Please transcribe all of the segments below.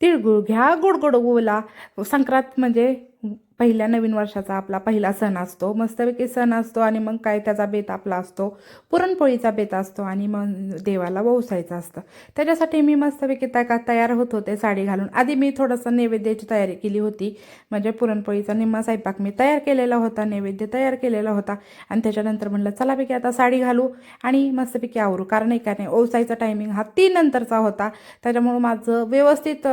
तिळगुळ घ्या, गोड गोड बोला. संक्रांत म्हणजे पहिल्या नवीन वर्षाचा आपला पहिला सण असतो. मस्तपैकी सण असतो आणि मग काय त्याचा बेत आपला असतो, पुरणपोळीचा बेत असतो आणि मग देवाला वोसायचं असतं. त्याच्यासाठी मी मस्तपैकी तयार होत होते साडी घालून. आधी मी थोडंसं नैवेद्याची तयारी केली होती. म्हणजे पुरणपोळीचा निम्मा स्वयंपाक मी तयार केलेला होता, नैवेद्य तयार केलेला होता. आणि त्याच्यानंतर म्हटलं चलापैकी आता साडी घालू आणि मस्तपैकी आवरू. कारण का नाही, ओसायचा टायमिंग हा 3 नंतरचा होता. त्याच्यामुळं माझं व्यवस्थित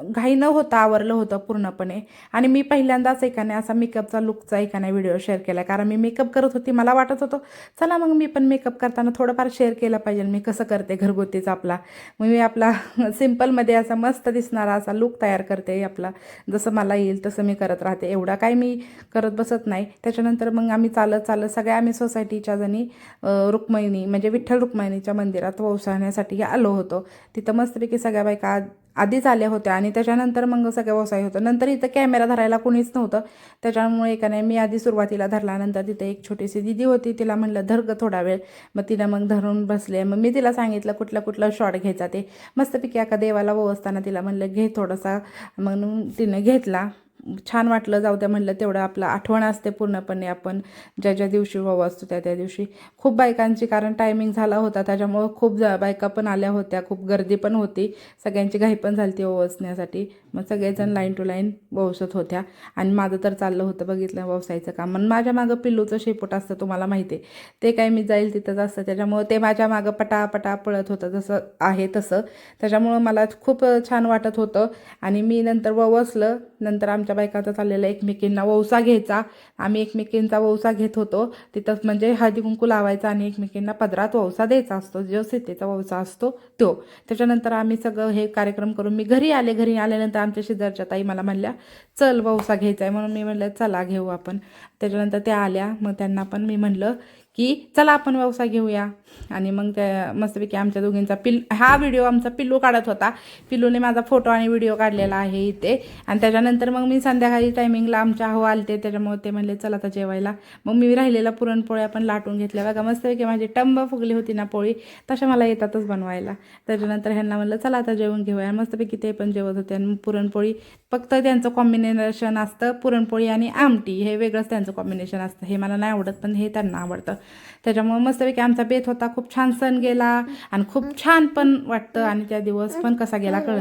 घाई न होता आवरलं होतं पूर्णपणे. आणि मी पहिल्यांदाच एकाने असा मेकअपचा लुकचा एकाने व्हिडिओ शेअर केला. कारण मी मेकअप करत होती, मला वाटत होतं चला मग मी पण मेकअप करताना थोडंफार शेअर केलं पाहिजे मी कसं करते घरगुतीचा आपला. मग मी आपला सिम्पलमध्ये असा मस्त दिसणारा असा लुक तयार करते आपला. जसं मला येईल तसं मी करत राहते, एवढा काय मी करत बसत नाही. त्याच्यानंतर मग आम्ही चालत चालत सगळ्या आम्ही सोसायटीच्या जणी रुक्मिणी म्हणजे विठ्ठल रुक्मिणीच्या मंदिरात वोसाण्यासाठी आलो होतो. तिथं मस्तपैकी सगळ्या बायका आधीच आल्या होत्या आणि त्याच्यानंतर मग सगळं वसाई होतं. नंतर इथं कॅमेरा धरायला कोणीच नव्हतं. त्याच्यामुळे का नाही मी आधी सुरुवातीला धरला. नंतर तिथे एक छोटीशी दिदी होती, तिला म्हणलं धर ग थोडा वेळ. मग तिनं मग धरून बसले. मग मी तिला सांगितलं कुठला शॉट घ्यायचा ते. मस्तपैकी एका देवाला वसताना तिला म्हणलं घे थोडासा. मग तिनं घेतला. छान वाटलं. जाऊ द्या म्हणलं, तेवढं आपलं आठवण असते पूर्णपणे आपण ज्या ज्या दिवशी असतो त्या दिवशी. खूप बायकांची कारण टायमिंग झाला होता, त्याच्यामुळं खूप बायका पण आल्या होत्या, खूप गर्दी पण होती, सगळ्यांची घाई पण झाली ती ओवासण्यासाठी. मग सगळेजण लाईन टू लाईन वसत होत्या आणि माझं तर चाललं होतं बघितलं वसायचं काम. मग माझ्या मागं पिल्लूचं शेपूट असतं, तुम्हाला माहिती आहे ते, काय मी जाईल तिथंच असतं. त्याच्यामुळं ते माझ्या मागं पटापटा पळत होतं, जसं आहे तसं. त्याच्यामुळं मला खूप छान वाटत होतं. आणि मी नंतर वसलं. नंतर आमच्या बायकाचा चाललेला एकमेकींना वौसा घ्यायचा. आम्ही एकमेकींचा वौसा घेत होतो तिथंच, म्हणजे हळदी कुंकू लावायचा आणि एकमेकींना पदरात वौसा द्यायचा असतो, जो सीतेचा वौसा असतो तो. त्याच्यानंतर आम्ही सगळं हे कार्यक्रम करून मी घरी आले. घरी आल्यानंतर आमच्या शेजारच्या ताई मला म्हणल्या चल वौसा घ्यायचा आहे, म्हणून मी म्हणलं चला घेऊ आपण. त्याच्यानंतर त्या आल्या. मग त्यांना पण मी म्हणलं की चला आपण वौसा घेऊया. आणि मग त्या मस्तपैकी आमच्या दोघींचा हा व्हिडिओ आमचा पिल्लू काढत होता. पिल्लूने माझा फोटो आणि व्हिडिओ काढलेला आहे इथे. आणि त्याच्यानंतर मग मी संध्याकाळी टायमिंगला आमच्या आलते, त्याच्यामुळे ते म्हणले चला आता जेवायला. मग मी राहिलेला पुरणपोळ्या पण लाटून घेतल्या. बघा मस्तपैकी माझी टंब फुगली होती ना पोळी, तशा मला येतातच बनवायला. त्याच्यानंतर ह्यांना म्हणलं चला आता जेवण घेऊया. मस्तपैकी ते पण जेवत होते. आणि पुरणपोळी फक्त त्यांचं कॉम्बिनेशन असतं, पुरणपोळी आणि आमटी हे वेगळंच त्यांचं कॉम्बिनेशन असतं. हे मला नाही आवडत पण हे त्यांना आवडतं. त्याच्यामुळे मस्तपैकी आमचा बेत होता. खूप छान सण गेला आणि खूप छान पण वाटतं. आणि त्या दिवस पण कसा गेला कळत